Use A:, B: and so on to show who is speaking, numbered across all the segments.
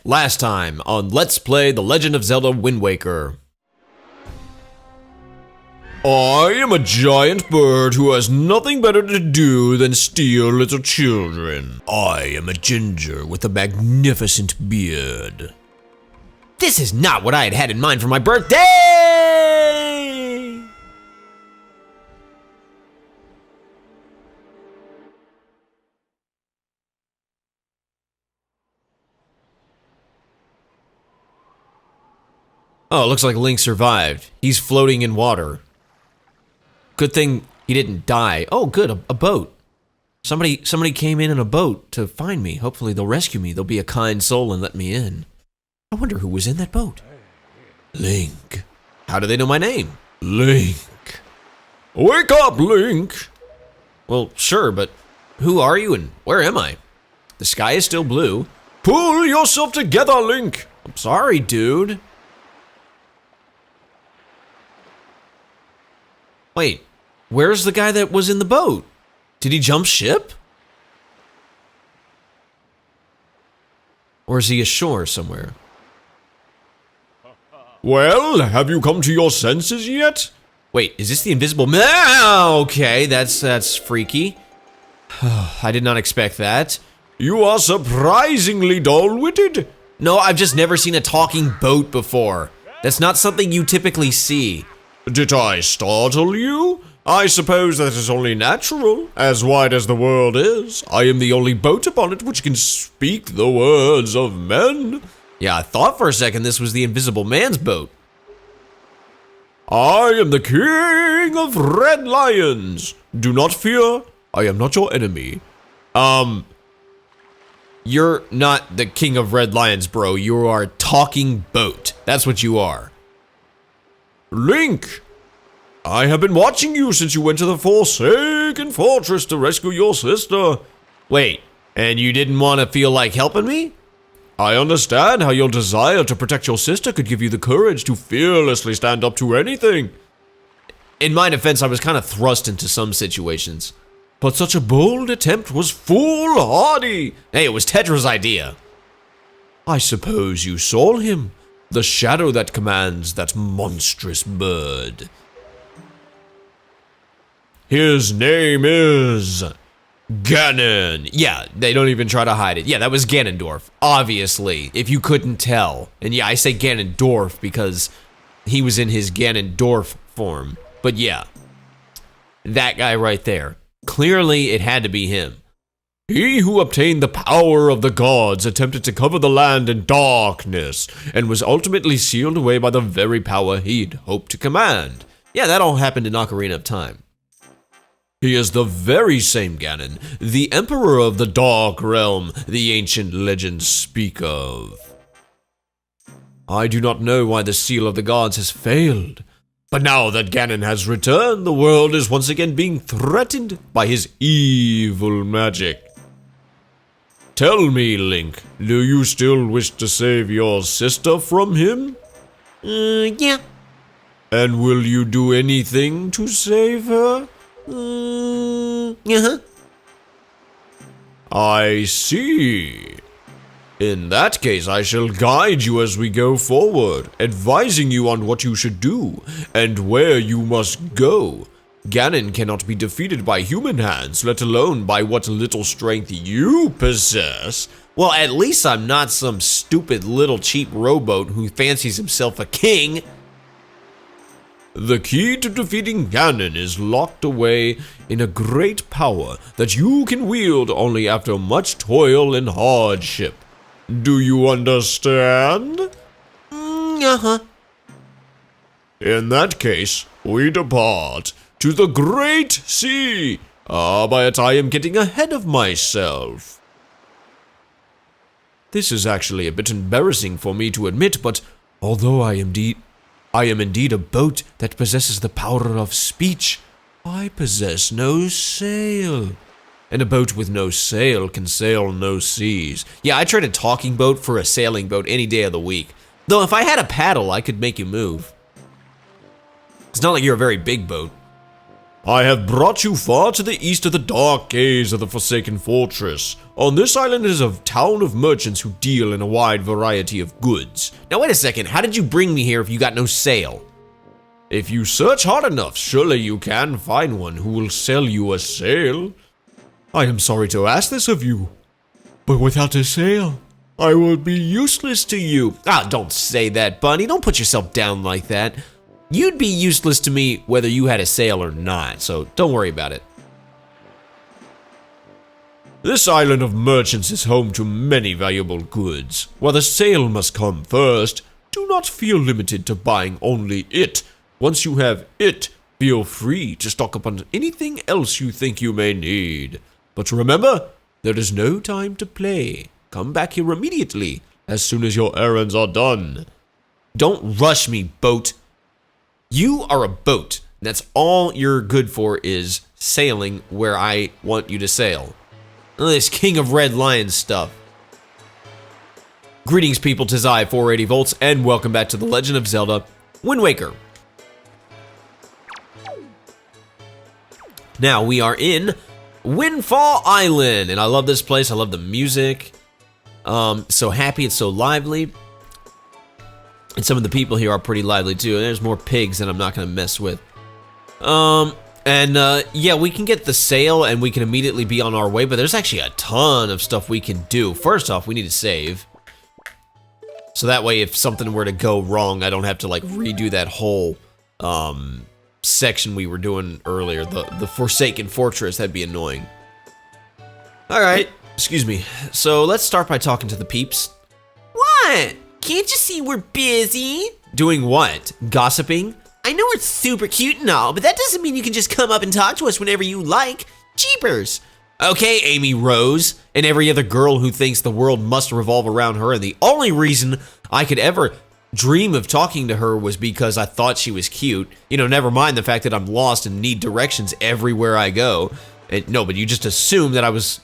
A: Last time on Let's Play The Legend of Zelda Wind Waker. I am a giant bird who has nothing better to do than steal little children. I am a ginger with a magnificent beard. This is not what I had in mind for my birthday! Oh, it looks like Link survived. He's floating in water. Good thing he didn't die. Oh, good, a boat. Somebody came in a boat to find me. Hopefully they'll rescue me. They'll be a kind soul and let me in. I wonder who was in that boat. Link. How do they know my name? Link. Wake up, Link. Well, sure, but who are you and where am I? The sky is still blue. Pull yourself together, Link. I'm sorry, dude. Wait, where's the guy that was in the boat? Did he jump ship? Or is he ashore somewhere? Well, have you come to your senses yet? Wait, is this the invisible man? Okay, that's freaky. I did not expect that. You are surprisingly dull-witted. No, I've just never seen a talking boat before. That's not something you typically see. Did I startle you? I suppose that is only natural. As wide as the world is, I am the only boat upon it which can speak the words of men. Yeah, I thought for a second this was the invisible man's boat. I am the king of red lions. Do not fear, I am not your enemy. You're not the king of red lions, bro. You are a talking boat. That's what you are. Link, I have been watching you since you went to the Forsaken Fortress to rescue your sister. Wait, and you didn't want to feel like helping me? I understand how your desire to protect your sister could give you the courage to fearlessly stand up to anything. In my defense, I was kind of thrust into some situations. But such a bold attempt was foolhardy. Hey, it was Tedra's idea. I suppose you saw him. The shadow that commands that monstrous bird. His name is Ganon. Yeah, they don't even try to hide it. Yeah, that was Ganondorf, obviously, if you couldn't tell. And yeah, I say Ganondorf because he was in his Ganondorf form. But yeah, that guy right there. Clearly, it had to be him. He who obtained the power of the gods attempted to cover the land in darkness, and was ultimately sealed away by the very power he'd hoped to command. Yeah, that all happened in Ocarina of Time. He is the very same Ganon, the Emperor of the Dark Realm the ancient legends speak of. I do not know why the seal of the gods has failed, but now that Ganon has returned, the world is once again being threatened by his evil magic. Tell me, Link, do you still wish to save your sister from him? Yeah. And will you do anything to save her? Uh-huh. I see. In that case, I shall guide you as we go forward, advising you on what you should do and where you must go. Ganon cannot be defeated by human hands, let alone by what little strength you possess. Well, at least I'm not some stupid little cheap rowboat who fancies himself a king. The key to defeating Ganon is locked away in a great power that you can wield only after much toil and hardship. Do you understand? Uh-huh. In that case, we depart to the Great Sea. But I am getting ahead of myself. This is actually a bit embarrassing for me to admit, but although I am indeed a boat that possesses the power of speech, I possess no sail. And a boat with no sail can sail no seas. Yeah, I'd trade a talking boat for a sailing boat any day of the week. Though if I had a paddle, I could make you move. It's not like you're a very big boat. I have brought you far to the east of the dark gaze of the Forsaken Fortress. On this island is a town of merchants who deal in a wide variety of goods. Now wait a second, how did you bring me here if you got no sail? If you search hard enough, surely you can find one who will sell you a sail. I am sorry to ask this of you, but without a sail, I will be useless to you. Ah, don't say that, Bunny. Don't put yourself down like that. You'd be useless to me whether you had a sail or not, so don't worry about it. This island of merchants is home to many valuable goods. While the sail must come first, do not feel limited to buying only it. Once you have it, feel free to stock up on anything else you think you may need. But remember, there is no time to play. Come back here immediately, as soon as your errands are done. Don't rush me, boat. You are a boat. That's all you're good for is sailing where I want you to sail. This King of Red Lion stuff. Greetings, people. 'Tis I, 480 volts, and welcome back to The Legend of Zelda Wind Waker. Now we are in Windfall Island, and I love this place. I love the music. So happy, it's so lively. And some of the people here are pretty lively too. And there's more pigs that I'm not gonna mess with. Yeah, we can get the sail and we can immediately be on our way, but there's actually a ton of stuff we can do. First off, we need to save. So that way if something were to go wrong, I don't have to like redo that whole section we were doing earlier. The Forsaken Fortress, that'd be annoying. Alright, excuse me. So let's start by talking to the peeps. What? Can't you see we're busy? Doing what? Gossiping? I know it's super cute and all, but that doesn't mean you can just come up and talk to us whenever you like. Jeepers. Okay, Amy Rose, and every other girl who thinks the world must revolve around her, and the only reason I could ever dream of talking to her was because I thought she was cute. You know, never mind the fact that I'm lost and need directions everywhere I go. No, but you just assume that I was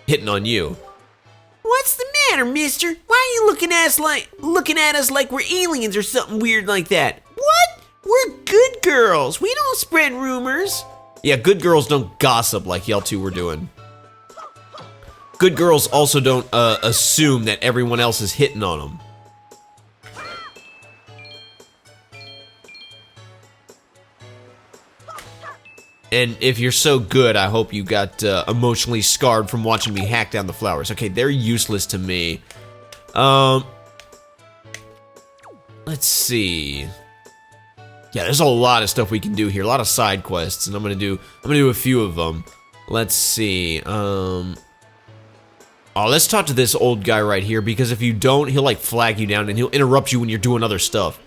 A: hitting on you. What's the matter, mister? Why are you looking at us like we're aliens or something weird like that? What? We're good girls. We don't spread rumors. Yeah, good girls don't gossip like y'all two were doing. Good girls also don't assume that everyone else is hitting on them. And if you're so good, I hope you got emotionally scarred from watching me hack down the flowers. Okay, they're useless to me. Let's see. Yeah, there's a lot of stuff we can do here. A lot of side quests, and I'm gonna do a few of them. Let's see. Oh, let's talk to this old guy right here, because if you don't, he'll like flag you down and he'll interrupt you when you're doing other stuff.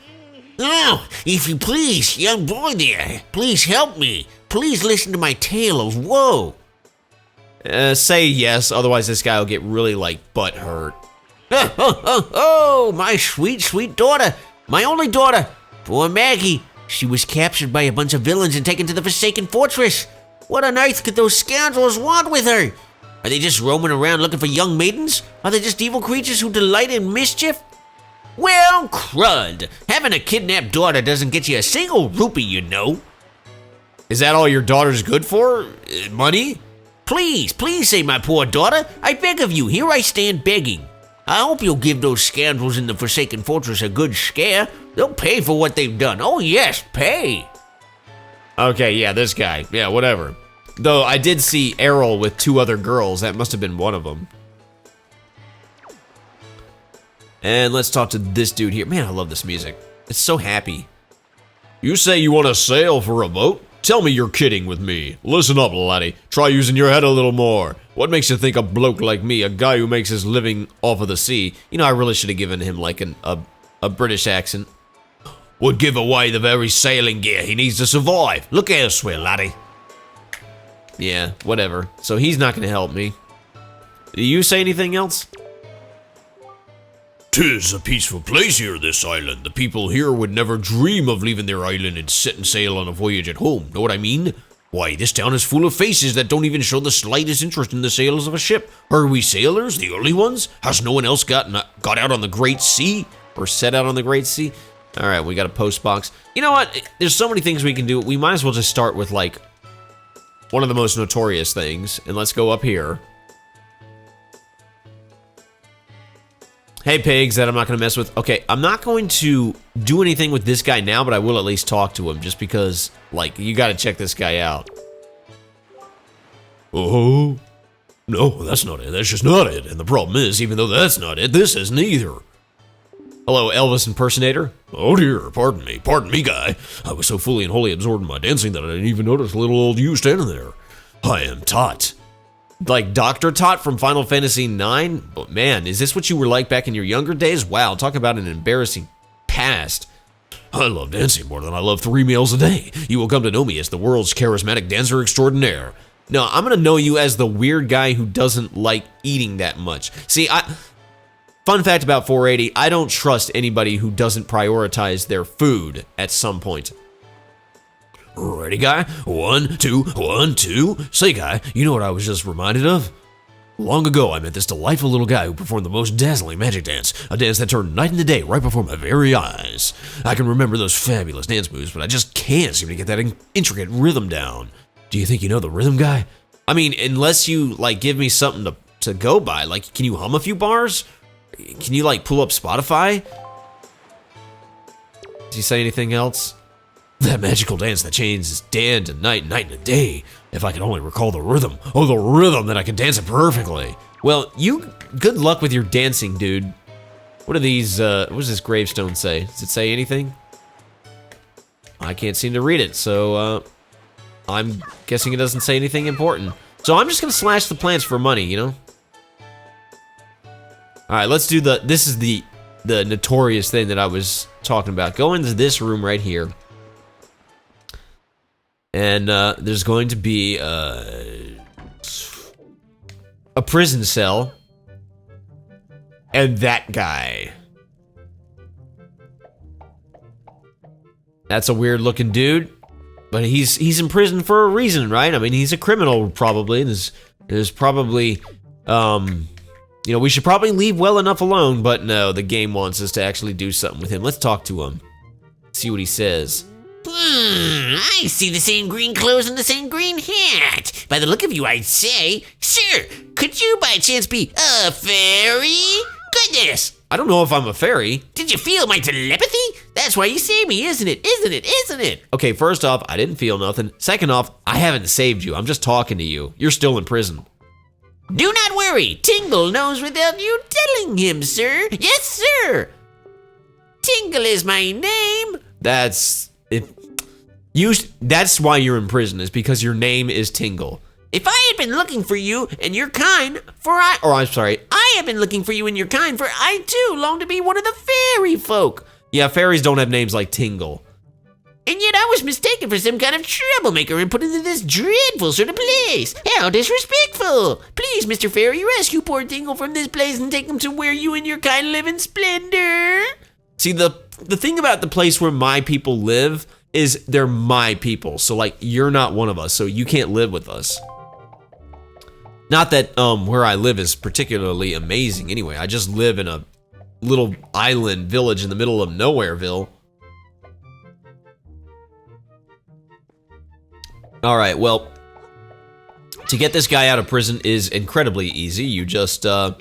B: Oh, if you please, young boy there, please help me. Please listen to my tale of woe.
A: Say yes, otherwise this guy will get really, like, butt hurt.
B: Oh, my sweet, sweet daughter. My only daughter. Poor Maggie. She was captured by a bunch of villains and taken to the Forsaken Fortress. What on earth could those scoundrels want with her? Are they just roaming around looking for young maidens? Are they just evil creatures who delight in mischief? Well, crud. Having a kidnapped daughter doesn't get you a single rupee, you know.
A: Is that all your daughter's good for? Money?
B: Please, please save my poor daughter. I beg of you, here I stand begging. I hope you'll give those scoundrels in the Forsaken Fortress a good scare. They'll pay for what they've done. Oh yes, pay.
A: Okay, yeah, this guy. Yeah, whatever. Though I did see Errol with two other girls. That must have been one of them. And let's talk to this dude here. Man, I love this music. It's so happy. You say you want to sail for a boat? Tell me you're kidding with me. Listen up, laddie. Try using your head a little more. What makes you think a bloke like me, a guy who makes his living off of the sea, you know, I really should have given him like a British accent, would give away the very sailing gear he needs to survive. Look elsewhere, laddie. Yeah, whatever. So he's not going to help me. Do you say anything else? 'Tis a peaceful place here, this island. The people here would never dream of leaving their island and setting sail on a voyage at home. Know what I mean? Why, this town is full of faces that don't even show the slightest interest in the sails of a ship. Are we sailors, the only ones? Has no one else got out on the Great Sea? Or set out on the Great Sea? All right, we got a post box. You know what? There's so many things we can do. We might as well just start with, like, one of the most notorious things. And let's go up here. Hey, pigs, that I'm not going to mess with. Okay, I'm not going to do anything with this guy now, but I will at least talk to him, just because, like, you got to check this guy out. Oh, no, that's not it. That's just not it. And the problem is, even though that's not it, this isn't either. Hello, Elvis impersonator. Oh dear, pardon me, guy. I was so fully and wholly absorbed in my dancing that I didn't even notice little old you standing there. I am Tot. Like Dr. Tot from Final Fantasy IX? But man, is this what you were like back in your younger days? Wow, talk about an embarrassing past. I love dancing more than I love 3 meals a day. You will come to know me as the world's charismatic dancer extraordinaire. No, I'm gonna know you as the weird guy who doesn't like eating that much. See, fun fact about 480, I don't trust anybody who doesn't prioritize their food at some point. Ready, guy? 1, 2, 1, 2. Say, guy, you know what I was just reminded of? Long ago, I met this delightful little guy who performed the most dazzling magic dance, a dance that turned night into day right before my very eyes. I can remember those fabulous dance moves, but I just can't seem to get that intricate rhythm down. Do you think you know the rhythm, guy? I mean, unless you, like, give me something to go by. Like, can you hum a few bars? Can you, like, pull up Spotify? Does he say anything else? That magical dance that changes day into night, night into day. If I could only recall the rhythm. Oh, the rhythm, then I could dance it perfectly. Well, good luck with your dancing, dude. What are these, what does this gravestone say? Does it say anything? I can't seem to read it, so, I'm guessing it doesn't say anything important. So I'm just gonna slash the plants for money, you know? Alright, let's do this is the notorious thing that I was talking about. Go into this room right here. And there's going to be a prison cell. And that guy. That's a weird looking dude. But he's in prison for a reason, right? I mean, he's a criminal probably. There's probably, you know, we should probably leave well enough alone. But no, the game wants us to actually do something with him. Let's talk to him. See what he says.
B: I see the same green clothes and the same green hat. By the look of you, I'd say, sir, could you by chance be a fairy? Goodness!
A: I don't know if I'm a fairy.
B: Did you feel my telepathy? That's why you saved me, isn't it? Isn't it? Isn't it?
A: Okay, first off, I didn't feel nothing. Second off, I haven't saved you. I'm just talking to you. You're still in prison.
B: Do not worry. Tingle knows without you telling him, sir. Yes, sir. Tingle is my name.
A: That's why you're in prison, is because your name is Tingle.
B: If I had been looking for you and your kind, I have been looking for you and your kind, for I too long to be one of the fairy folk.
A: Yeah, fairies don't have names like Tingle.
B: And yet I was mistaken for some kind of troublemaker and put into this dreadful sort of place. How disrespectful. Please, Mr. Fairy, rescue poor Tingle from this place and take him to where you and your kind live in splendor.
A: See, the thing about the place where my people live is they're my people. So, like, you're not one of us, so you can't live with us. Not that where I live is particularly amazing anyway. I just live in a little island village in the middle of Nowhereville. Alright, well, to get this guy out of prison is incredibly easy. You just, hello,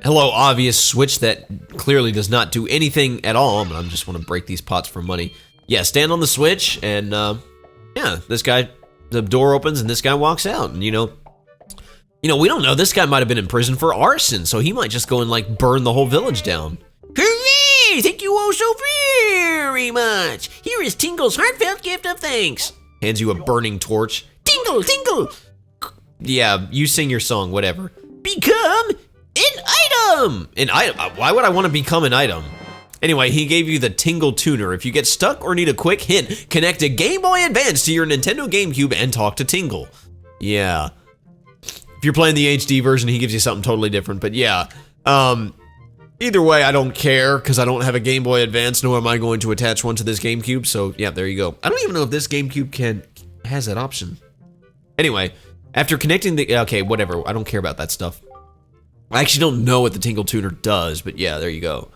A: obvious switch that clearly does not do anything at all, but I just want to break these pots for money. Yeah, stand on the switch, and, yeah, this guy, the door opens, and this guy walks out, and, you know, we don't know, this guy might have been in prison for arson, so he might just go and, like, burn the whole village down.
B: Hooray! Thank you all so very much. Here is Tingle's heartfelt gift of thanks.
A: Hands you a burning torch.
B: Tingle, Tingle!
A: Yeah, you sing your song, whatever.
B: Become an item!
A: An item? Why would I want to become an item? Anyway, he gave you the Tingle Tuner. If you get stuck or need a quick hint, connect a Game Boy Advance to your Nintendo GameCube and talk to Tingle. Yeah. If you're playing the HD version, he gives you something totally different, but yeah. Either way, I don't care, because I don't have a Game Boy Advance, nor am I going to attach one to this GameCube, so yeah, there you go. I don't even know if this GameCube has that option. Anyway, after connecting the, okay, whatever, I don't care about that stuff. I actually don't know what the Tingle Tuner does, but yeah, there you go.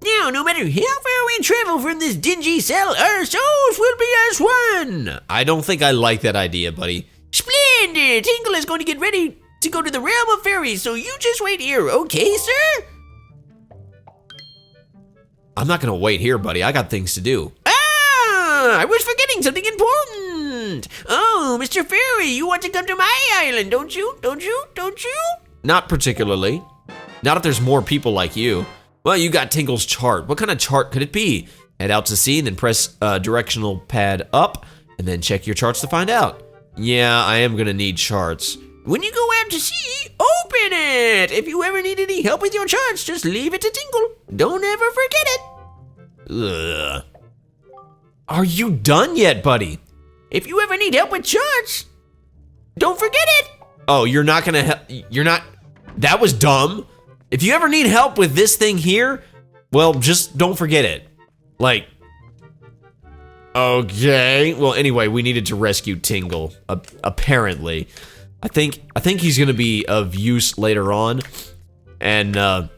B: Now, no matter how far we travel from this dingy cell, our souls will be as one.
A: I don't think I like that idea, buddy.
B: Splendid! Tingle is going to get ready to go to the realm of fairies, so you just wait here, okay, sir?
A: I'm not gonna wait here, buddy. I got things to do.
B: Ah! I was forgetting something important. Oh, Mr. Fairy, you want to come to my island, don't you? Don't you? Don't you?
A: Not particularly. Not if there's more people like you. Well, you got Tingle's chart. What kind of chart could it be? Head out to sea and then press directional pad up and then check your charts to find out. Yeah, I am gonna need charts.
B: When you go out to sea, open it. If you ever need any help with your charts, just leave it to Tingle. Don't ever forget it.
A: Ugh. Are you done yet, buddy?
B: If you ever need help with charts, don't forget it.
A: Oh, you're not gonna help? You're not? That was dumb. If you ever need help with this thing here, well, just don't forget it. Like, okay. Well, anyway, we needed to rescue Tingle. Apparently, I think he's gonna be of use later on, and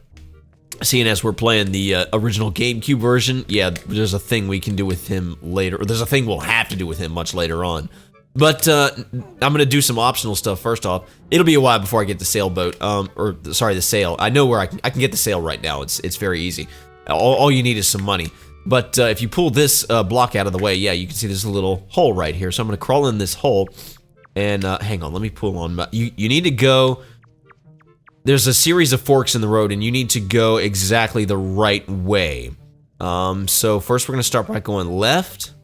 A: seeing as we're playing the original GameCube version, yeah, there's a thing we can do with him later, or there's a thing we'll have to do with him much later on. But I'm gonna do some optional stuff first off. It'll be a while before I get the sailboat, or sorry, the sail. I know where I can get the sail right now. It's very easy. All you need is some money. But if you pull this block out of the way, yeah, you can see there's a little hole right here. So I'm gonna crawl in this hole, and hang on, let me pull on. You need to go. There's a series of forks in the road, and you need to go exactly the right way. So first we're gonna start by going left.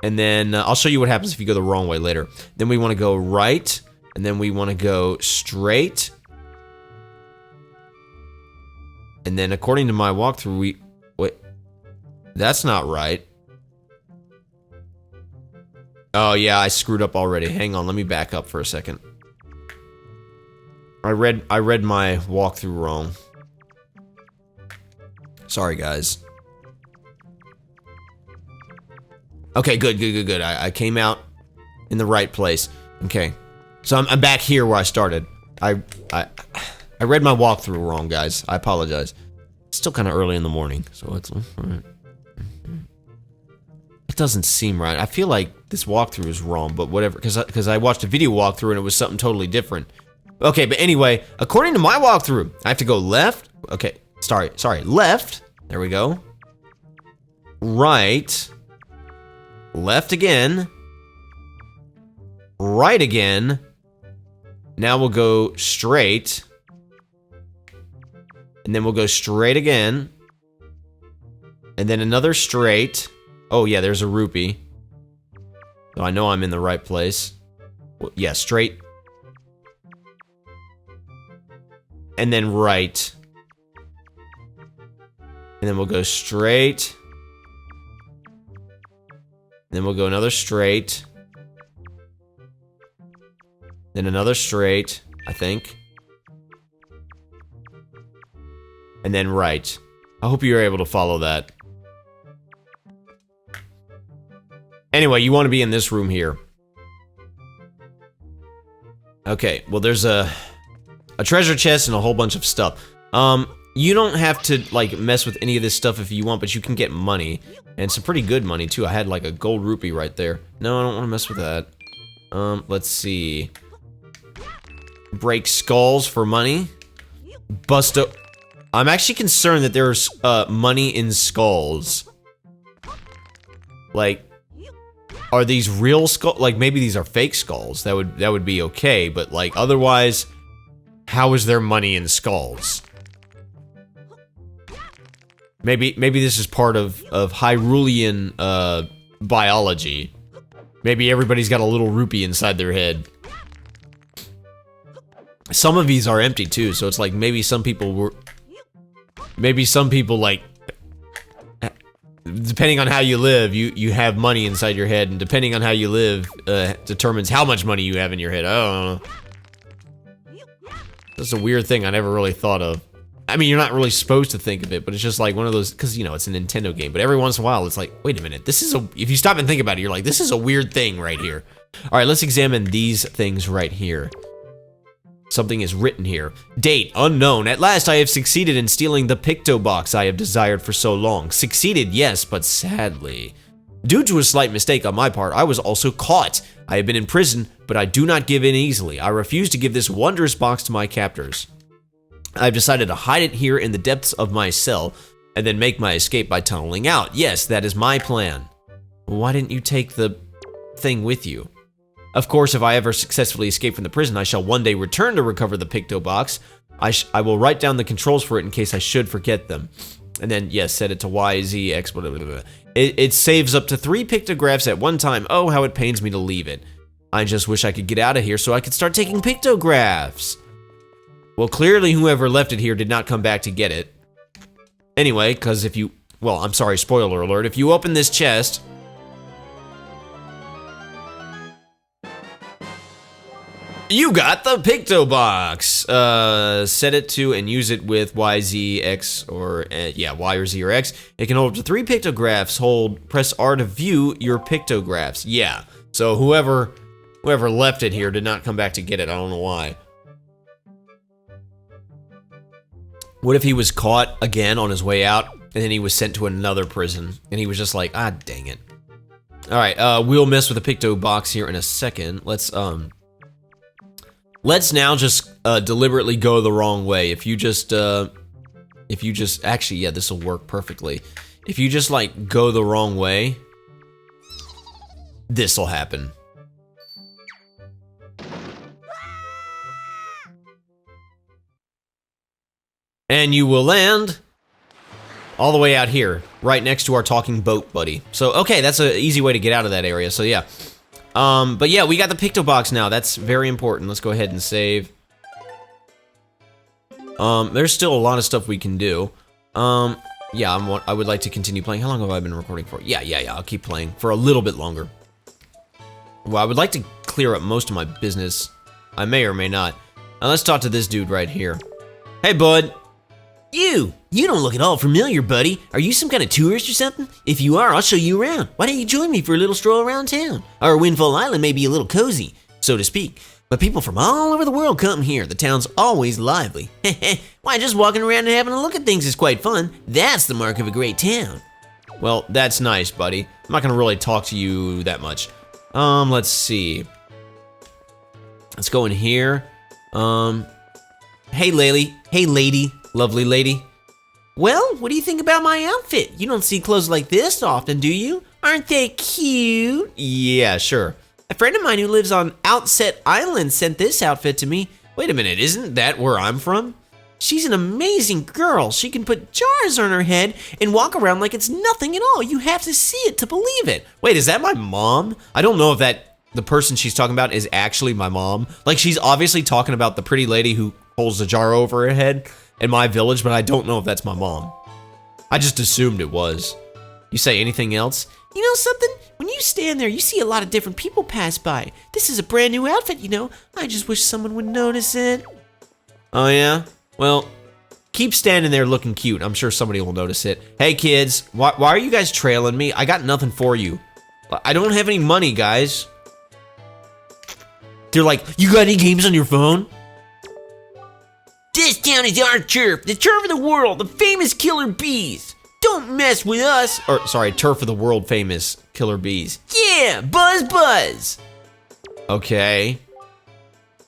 A: And then I'll show you what happens if you go the wrong way later. Then we want to go right, and then we want to go straight. And then according to my walkthrough, wait, that's not right. Oh yeah, I screwed up already. Hang on, let me back up for a second. I read my walkthrough wrong. Sorry, guys. Okay, good. I came out in the right place. Okay, so I'm back here where I started. I read my walkthrough wrong, guys. I apologize. It's still kind of early in the morning, so it's alright. It doesn't seem right. I feel like this walkthrough is wrong, but whatever, because I watched a video walkthrough and it was something totally different. Okay, but anyway, according to my walkthrough, I have to go left. Okay, sorry, left. There we go. Right. Left again. Right again. Now we'll go straight. And then we'll go straight again. And then another straight. Oh yeah, there's a rupee. So I know I'm in the right place. Well, yeah, straight. And then right. And then we'll go straight. Then we'll go another straight. Then another straight, I think. And then right. I hope you're able to follow that. Anyway, you want to be in this room here. Okay, well there's a treasure chest and a whole bunch of stuff. You don't have to, like, mess with any of this stuff if you want, but you can get money. And some pretty good money, too. I had, like, a gold rupee right there. No, I don't want to mess with that. Let's see. Break skulls for money. Bust up. I'm actually concerned that there's, money in skulls. Like, are these real skulls? Like, maybe these are fake skulls. That would be okay, but, like, otherwise, how is there money in skulls? Maybe this is part of Hyrulean biology. Maybe everybody's got a little rupee inside their head. Some of these are empty too, so it's like maybe some people like, depending on how you live, you have money inside your head, and depending on how you live determines how much money you have in your head. I don't know. That's a weird thing I never really thought of. I mean, you're not really supposed to think of it, but it's just like one of those, because, you know, it's a Nintendo game, but every once in a while, it's like, wait a minute, this is if you stop and think about it, you're like, this is a weird thing right here. All right, let's examine these things right here. Something is written here. Date, unknown. At last I have succeeded in stealing the picto box I have desired for so long. Succeeded, yes, but sadly. Due to a slight mistake on my part, I was also caught. I have been in prison, but I do not give in easily. I refuse to give this wondrous box to my captors. I've decided to hide it here in the depths of my cell, and then make my escape by tunneling out. Yes, that is my plan. Why didn't you take the thing with you? Of course, if I ever successfully escape from the prison, I shall one day return to recover the picto box. I will write down the controls for it in case I should forget them. And then, yes, set it to Y, Z, X, blah, blah, blah. It saves up to 3 pictographs at one time. Oh, how it pains me to leave it. I just wish I could get out of here so I could start taking pictographs. Well, clearly whoever left it here did not come back to get it. Anyway, because if you... Well, I'm sorry, spoiler alert. If you open this chest... You got the picto box. Set it to and use it with Y, Z, X, or Y or Z or X. It can hold up to 3 pictographs. Press R to view your pictographs. Yeah. So whoever left it here did not come back to get it. I don't know why. What if he was caught again on his way out, and then he was sent to another prison, and he was just like, ah, dang it. All right. We'll mess with the picto box here in a second. Let's now just deliberately go the wrong way. If you just actually, yeah, this will work perfectly. If you just like go the wrong way, this will happen. And you will land all the way out here, right next to our talking boat buddy. So, okay, that's an easy way to get out of that area, so yeah. But yeah, we got the picto box now. That's very important. Let's go ahead and save. There's still a lot of stuff we can do. Yeah, I would like to continue playing. How long have I been recording for? Yeah, I'll keep playing for a little bit longer. Well, I would like to clear up most of my business. I may or may not. Now let's talk to this dude right here. Hey, bud.
B: You don't look at all familiar, buddy. Are you some kind of tourist or something? If you are, I'll show you around. Why don't you join me for a little stroll around town? Our Windfall Island may be a little cozy, so to speak, but people from all over the world come here. The town's always lively. Why, just walking around and having a look at things is quite fun. That's the mark of a great town.
A: Well, that's nice, buddy. I'm not gonna really talk to you that much. Let's see. Let's go in here. Hey, lady. Lovely lady.
B: Well, what do you think about my outfit? You don't see clothes like this often, do you? Aren't they cute?
A: Yeah, sure.
B: A friend of mine who lives on Outset Island sent this outfit to me.
A: Wait a minute, isn't that where I'm from?
B: She's an amazing girl. She can put jars on her head and walk around like it's nothing at all. You have to see it to believe it.
A: Wait, is that my mom? I don't know if the person she's talking about is actually my mom. Like, she's obviously talking about the pretty lady who holds the jar over her head in my village, but I don't know if that's my mom. I just assumed it was. You say anything else?
B: You know something? When you stand there, you see a lot of different people pass by. This is a brand new outfit, you know. I just wish someone would notice it.
A: Oh, yeah? Well, keep standing there looking cute. I'm sure somebody will notice it. Hey, kids, why are you guys trailing me? I got nothing for you. I don't have any money, guys. They're like, you got any games on your phone?
B: This town is our turf, the turf of the world, the famous killer bees. Don't mess with us.
A: Or, sorry, turf of the world famous killer bees.
B: Yeah, buzz.
A: Okay.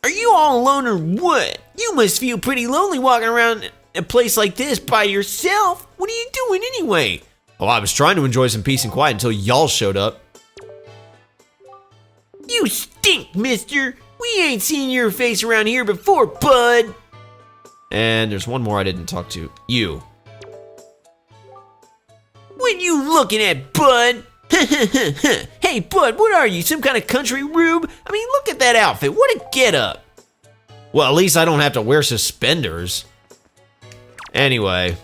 B: Are you all alone or what? You must feel pretty lonely walking around a place like this by yourself. What are you doing anyway?
A: Well, I was trying to enjoy some peace and quiet until y'all showed up.
B: You stink, mister. We ain't seen your face around here before, bud.
A: And there's one more I didn't talk to. You.
B: What you looking at, bud? Hey, bud, what are you, some kind of country rube? I mean, look at that outfit. What a get-up.
A: Well, at least I don't have to wear suspenders. Anyway.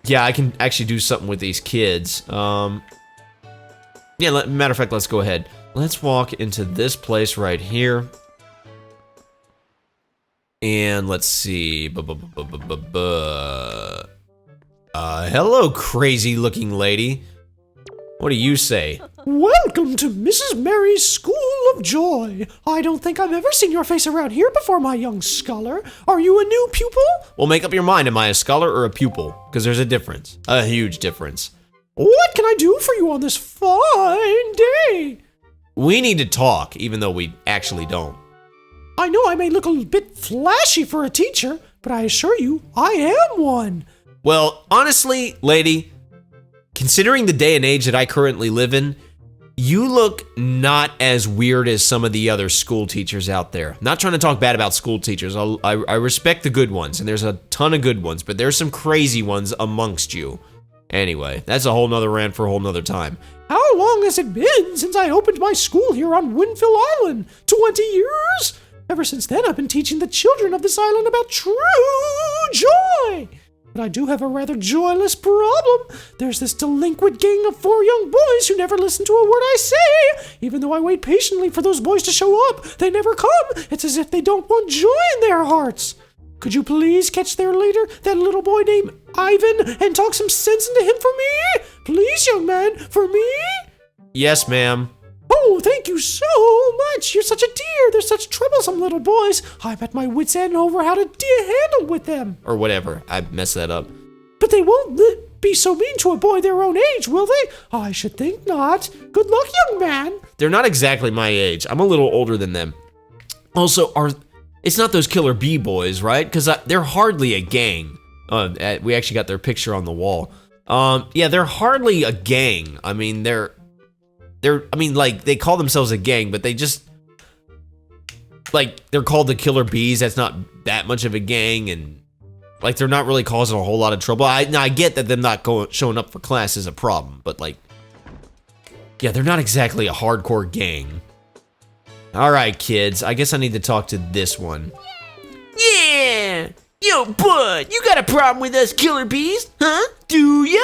A: Yeah, I can actually do something with these kids. Yeah, matter of fact, let's go ahead. Let's walk into this place right here. And let's see. Hello, crazy looking lady. What do you say?
C: Welcome to Mrs. Mary's School of Joy. I don't think I've ever seen your face around here before, my young scholar. Are you a new pupil?
A: Well, make up your mind. Am I a scholar or a pupil? Because there's a difference. A huge difference.
C: What can I do for you on this fine day?
A: We need to talk, even though we actually don't.
C: I know I may look a bit flashy for a teacher, but I assure you, I am one.
A: Well, honestly, lady, considering the day and age that I currently live in, you look not as weird as some of the other school teachers out there. Not trying to talk bad about school teachers. I respect the good ones, and there's a ton of good ones, but there's some crazy ones amongst you. Anyway, that's a whole nother rant for a whole nother time.
C: How long has it been since I opened my school here on Winfield Island? 20 years? Ever since then, I've been teaching the children of this island about true joy. But I do have a rather joyless problem. There's this delinquent gang of 4 young boys who never listen to a word I say. Even though I wait patiently for those boys to show up, they never come. It's as if they don't want joy in their hearts. Could you please catch their leader, that little boy named Ivan, and talk some sense into him for me? Please, young man, for me?
A: Yes, ma'am.
C: Oh, thank you so much. You're such a dear. They're such troublesome little boys. I'm at my wit's end over how to handle with them.
A: Or whatever. I messed that up.
C: But they won't be so mean to a boy their own age, will they? I should think not. Good luck, young man.
A: They're not exactly my age. I'm a little older than them. Also, it's not those Killer Bee boys, right? Because they're hardly a gang. We actually got their picture on the wall. Yeah, they're hardly a gang. I mean, like, they call themselves a gang, but they just, like, they're called the Killer Bees. That's not that much of a gang, and, like, they're not really causing a whole lot of trouble. I get that them not showing up for class is a problem, but, like, yeah, they're not exactly a hardcore gang. All right, kids, I guess I need to talk to this one.
B: Yeah! Yo, bud, you got a problem with us killer bees? Huh? Do ya?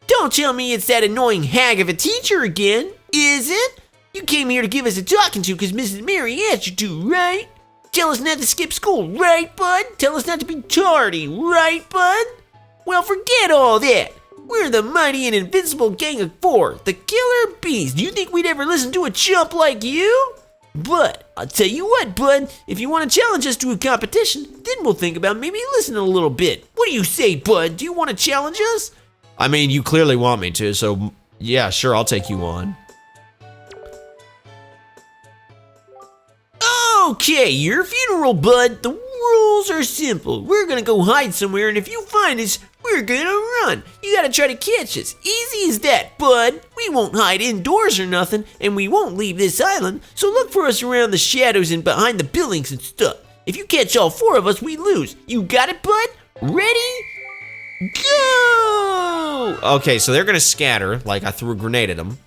B: Don't tell me it's that annoying hag of a teacher again, is it? You came here to give us a talking to because Mrs. Mary asked you to, right? Tell us not to skip school, right, bud? Tell us not to be tardy, right, bud? Well, forget all that. We're the mighty and invincible gang of 4, the Killer Bees. Do you think we'd ever listen to a chump like you? But I'll tell you what, bud, if you want to challenge us to a competition, then we'll think about maybe listening a little bit. What do you say, bud? Do you want to challenge us?
A: I mean, you clearly want me to, so yeah, sure, I'll take you on.
B: Okay, your funeral, bud. The rules are simple. We're gonna go hide somewhere, and if you find us, we're gonna run. You gotta try to catch us. Easy as that, bud. We won't hide indoors or nothing, and we won't leave this island, so look for us around the shadows and behind the buildings and stuff. If you catch all 4 of us, we lose. You got it, bud? Ready? Go!
A: Okay, so they're gonna scatter, like I threw a grenade at them.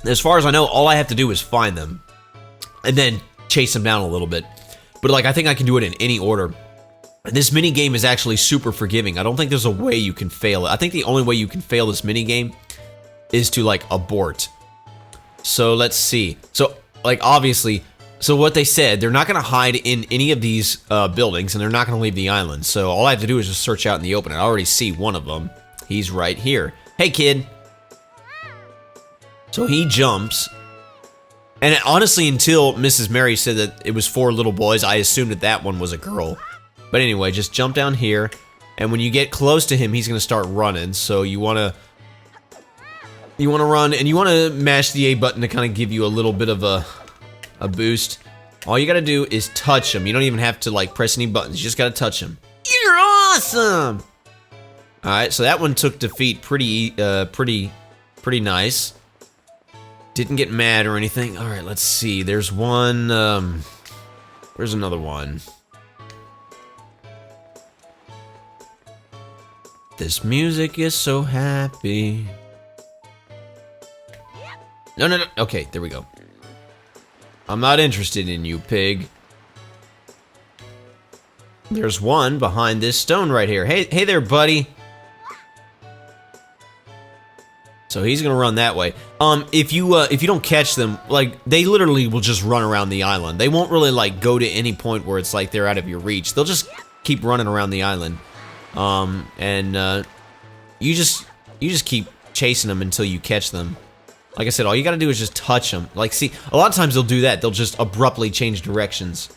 A: As far as I know, all I have to do is find them. And then chase them down a little bit. But like, I think I can do it in any order. This mini game is actually super forgiving. I don't think there's a way you can fail it. I think the only way you can fail this mini game is to like abort. So let's see. So like obviously, so what they said, they're not gonna hide in any of these buildings and they're not gonna leave the island. So all I have to do is just search out in the open. I already see one of them. He's right here. Hey kid. So he jumps. And honestly, until Mrs. Mary said that it was 4 little boys, I assumed that that one was a girl. But anyway, just jump down here. And when you get close to him, he's gonna start running. So you wanna run and you wanna mash the A button to kind of give you a little bit of a boost. All you gotta do is touch him. You don't even have to like press any buttons. You just gotta touch him.
B: You're awesome!
A: All right, so that one took defeat pretty nice. Didn't get mad or anything. All right, let's see. There's one, where's another one? This music is so happy. No. Okay, there we go. I'm not interested in you, pig. There's one behind this stone right here. Hey there, buddy. So he's gonna run that way. If you don't catch them, like they literally will just run around the island. They won't really like go to any point where it's like they're out of your reach. They'll just keep running around the island. You just keep chasing them until you catch them. Like I said, all you gotta do is just touch them. Like, see, a lot of times they'll do that. They'll just abruptly change directions.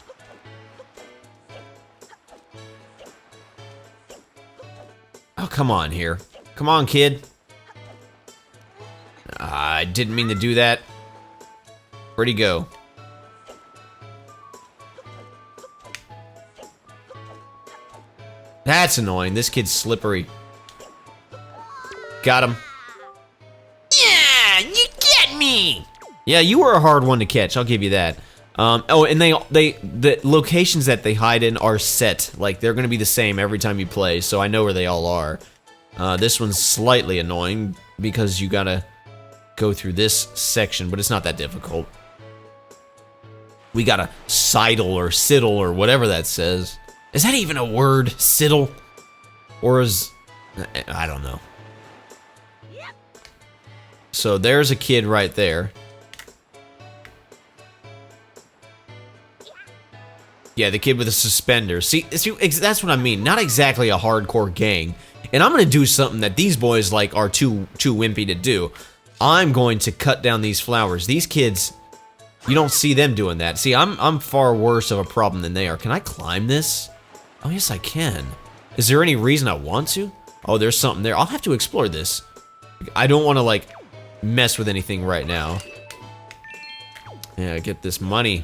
A: Oh, come on here. Come on, kid. I didn't mean to do that. Where'd he go? That's annoying. This kid's slippery. Got him.
B: Yeah, you get me.
A: Yeah, you were a hard one to catch. I'll give you that. Oh, and the locations that they hide in are set. Like, they're gonna be the same every time you play, so I know where they all are. This one's slightly annoying because you gotta go through this section, but it's not that difficult. We gotta sidle or siddle or whatever that says. Is that even a word? Siddle? Or is... I don't know. So there's a kid right there. Yeah, the kid with the suspenders. See, that's what I mean. Not exactly a hardcore gang. And I'm gonna do something that these boys like are too wimpy to do. I'm going to cut down these flowers. These kids, you don't see them doing that. See, I'm far worse of a problem than they are. Can I climb this? Oh, yes, I can. Is there any reason I want to? Oh, there's something there. I'll have to explore this. I don't want to, like, mess with anything right now. Yeah, get this money.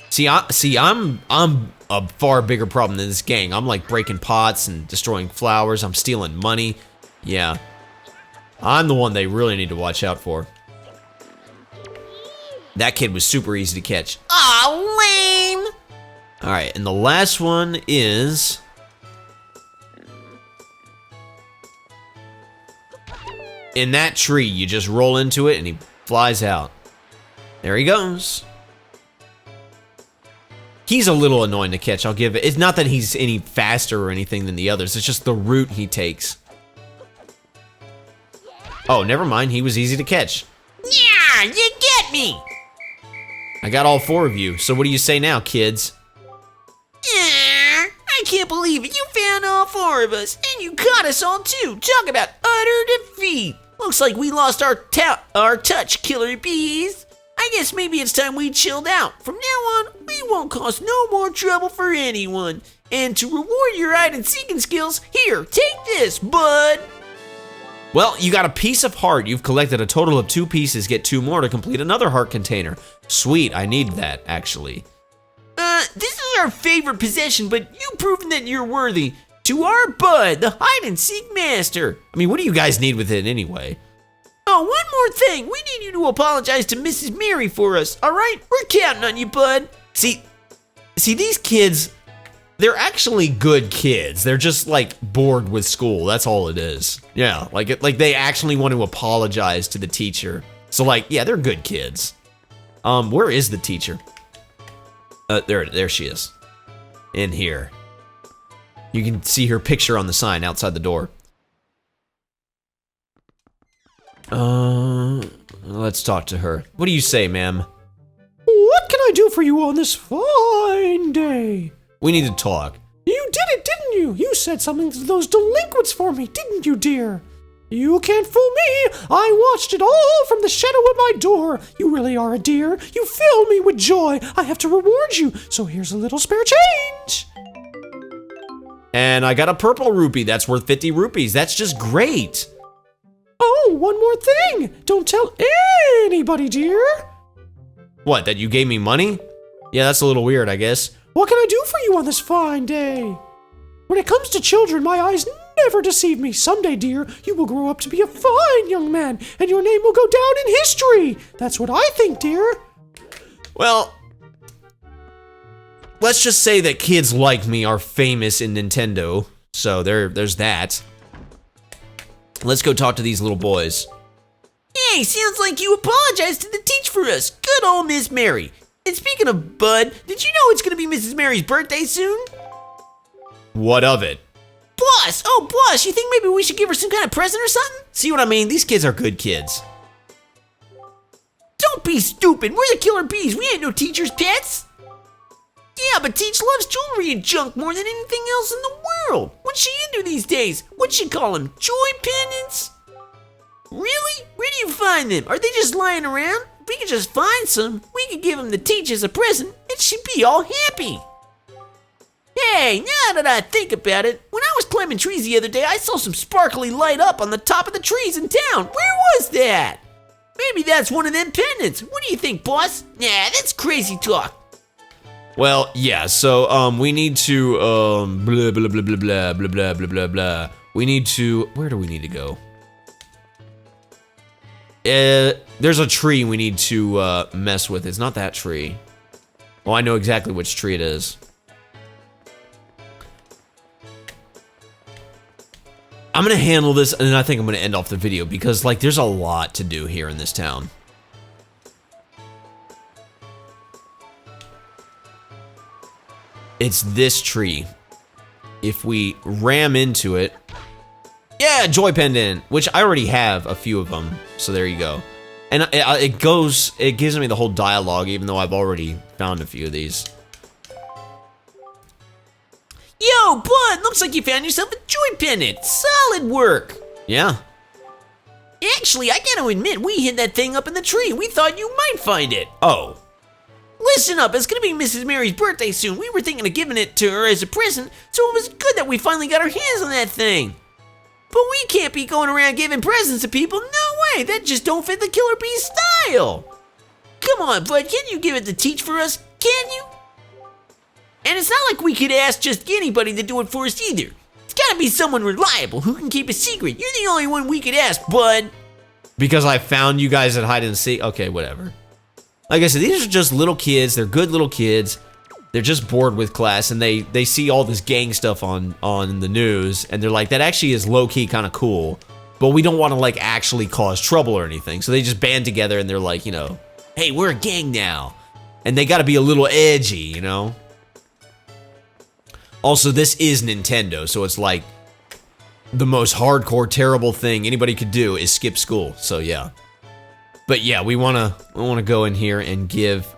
A: See, I'm a far bigger problem than this gang. I'm, like, breaking pots and destroying flowers. I'm stealing money. Yeah. I'm the one they really need to watch out for. That kid was super easy to catch.
B: Aw, lame.
A: Alright, and the last one is... in that tree. You just roll into it and he flies out. There he goes. He's a little annoying to catch, I'll give it. It's not that he's any faster or anything than the others. It's just the route he takes. Oh, never mind. He was easy to catch.
B: Yeah, you get me.
A: I got all 4 of you. So what do you say now, kids?
B: Yeah, I can't believe it. You found all 4 of us, and you caught us all too. Talk about utter defeat. Looks like we lost our touch, killer bees. I guess maybe it's time we chilled out. From now on, we won't cause no more trouble for anyone. And to reward your hide-and-seeking skills, here, take this, bud.
A: Well, you got a piece of heart. You've collected a total of 2 pieces. Get 2 more to complete another heart container. Sweet, I need that, actually.
B: This is our favorite possession, but you've proven that you're worthy. To our bud, the hide-and-seek master.
A: I mean, what do you guys need with it anyway?
B: Oh, one more thing. We need you to apologize to Mrs. Mary for us, all right? We're counting on you, bud.
A: See, these kids, they're actually good kids. They're just, like, bored with school. That's all it is. Yeah, like they actually want to apologize to the teacher. So, like, yeah, they're good kids. Where is the teacher? There she is. In here. You can see her picture on the sign outside the door. Let's talk to her. What do you say, ma'am?
C: What can I do for you on this fine day?
A: We need to talk.
C: You did it, didn't you? You said something to those delinquents for me, didn't you, dear? You can't fool me. I watched it all from the shadow of my door. You really are a dear. You fill me with joy. I have to reward you, so here's a little spare change.
A: And I got a purple rupee. That's worth 50 rupees. That's just great.
C: Oh, one more thing. Don't tell anybody, dear.
A: What, that you gave me money? Yeah, that's a little weird, I guess.
C: What can I do for you on this fine day? When it comes to children, my eyes never deceive me. Someday, dear, you will grow up to be a fine young man, and your name will go down in history. That's what I think, dear.
A: Well, let's just say that kids like me are famous in Nintendo. So there's that. Let's go talk to these little boys.
B: Hey, sounds like you apologized to the teacher for us. Good old Miss Mary. And speaking of Bud, did you know it's gonna be Mrs. Mary's birthday soon?
A: What of it?
B: Plus, you think maybe we should give her some kind of present or something?
A: See what I mean? These kids are good kids.
B: Don't be stupid. We're the killer bees. We ain't no teacher's pets. Yeah, but Teach loves jewelry and junk more than anything else in the world. What's she into these days? What'd she call them? Joy pendants? Really? Where do you find them? Are they just lying around? If we could just find some, we could give them to Teach as a present, and she'd be all happy. Hey, now that I think about it, when I was climbing trees the other day, I saw some sparkly light up on the top of the trees in town. Where was that? Maybe that's one of them pendants. What do you think, boss? Nah, that's crazy talk.
A: Well, yeah, so, we need to, blah, blah, blah, blah, blah, blah, blah, blah, blah, blah. We need to, where do we need to go? There's a tree we need to, mess with. It's not that tree. Well, I know exactly which tree it is. I'm gonna handle this, and then I think I'm gonna end off the video, because, like, there's a lot to do here in this town. It's this tree. If we ram into it... Yeah, joy pendant, which I already have a few of them, so there you go. And it gives me the whole dialogue, even though I've already found a few of these.
B: Yo, bud, looks like you found yourself a joy pendant. Solid work.
A: Yeah.
B: Actually, I gotta admit, we hid that thing up in the tree. We thought you might find it.
A: Oh.
B: Listen up, it's gonna be Mrs. Mary's birthday soon. We were thinking of giving it to her as a present, so it was good that we finally got our hands on that thing. But we can't be going around giving presents to people. No way, that just don't fit the Killer Bee style. Come on, bud, can you give it to Teach for us? Can you? And it's not like we could ask just anybody to do it for us either. It's gotta be someone reliable who can keep a secret. You're the only one we could ask, bud.
A: Because I found you guys at hide and seek? Okay, whatever. Like I said, these are just little kids. They're good little kids. They're just bored with class, and they see all this gang stuff on the news, and they're like, that actually is low-key kind of cool, but we don't want to, like, actually cause trouble or anything. So they just band together, and they're like, you know, hey, we're a gang now. And they gotta be a little edgy, you know? Also, this is Nintendo, so it's like the most hardcore, terrible thing anybody could do is skip school. So yeah. But yeah, we wanna go in here and give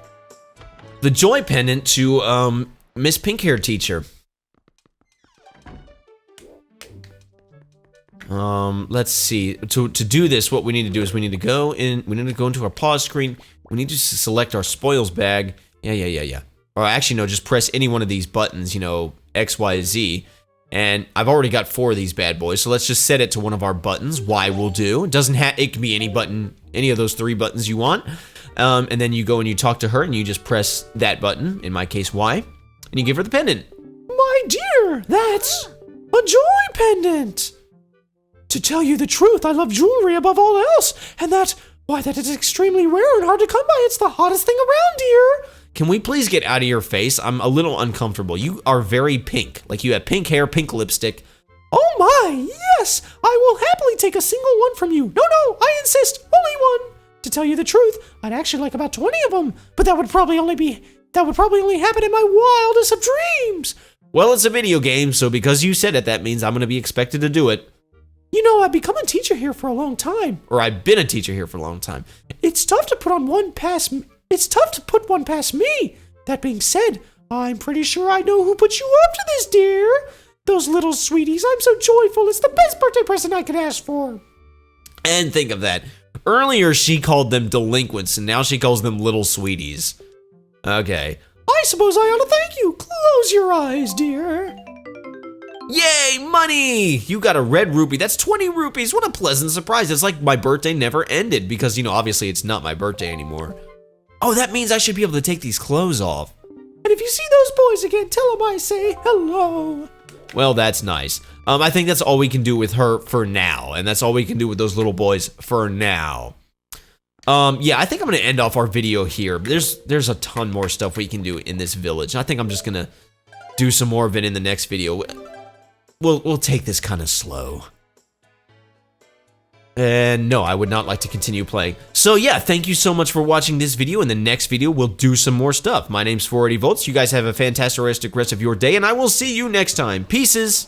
A: the joy pendant to Miss Pinkhair teacher. Let's see. To do this, what we need to do is we need to go into our pause screen. We need to select our spoils bag. Yeah. Or actually, no, just press any one of these buttons, you know, X, Y, Z. And I've already got 4 of these bad boys, so let's just set it to one of our buttons. Y will do. It can be any button, any of those 3 buttons you want. And then you go and you talk to her, and you just press that button, in my case Y, and you give her the pendant.
C: My dear, that's a joy pendant. To tell you the truth, I love jewelry above all else, and that is extremely rare and hard to come by. It's the hottest thing around, dear.
A: Can we please get out of your face? I'm a little uncomfortable. You are very pink. Like you have pink hair, pink lipstick.
C: Oh my, yes! I will happily take a single one from you. No, I insist, only one. To tell you the truth, I'd actually like about 20 of them, but that would probably only happen in my wildest of dreams.
A: Well, it's a video game, so because you said it, that means I'm gonna be expected to do it.
C: You know, I've become a teacher here for a long time.
A: Or I've been a teacher here for a long time.
C: It's tough to put one past me. That being said, I'm pretty sure I know who put you up to this, dear. Those little sweeties, I'm so joyful. It's the best birthday present I could ask for.
A: And think of that. Earlier, she called them delinquents, and now she calls them little sweeties. Okay.
C: I suppose I ought to thank you. Close your eyes, dear.
A: Yay, money! You got a red rupee. That's 20 rupees. What a pleasant surprise. It's like my birthday never ended because, you know, obviously it's not my birthday anymore. Oh, that means I should be able to take these clothes off.
C: And if you see those boys again, tell them I say hello.
A: Well, that's nice. I think that's all we can do with her for now, and that's all we can do with those little boys for now. Yeah, I think I'm gonna end off our video here. There's a ton more stuff we can do in this village. I think I'm just gonna do some more of it in the next video. We'll take this kind of slow. And no, I would not like to continue playing. So yeah, thank you so much for watching this video. In the next video, we'll do some more stuff. My name's 480 Volts. You guys have a fantastic rest of your day, and I will see you next time. Pieces!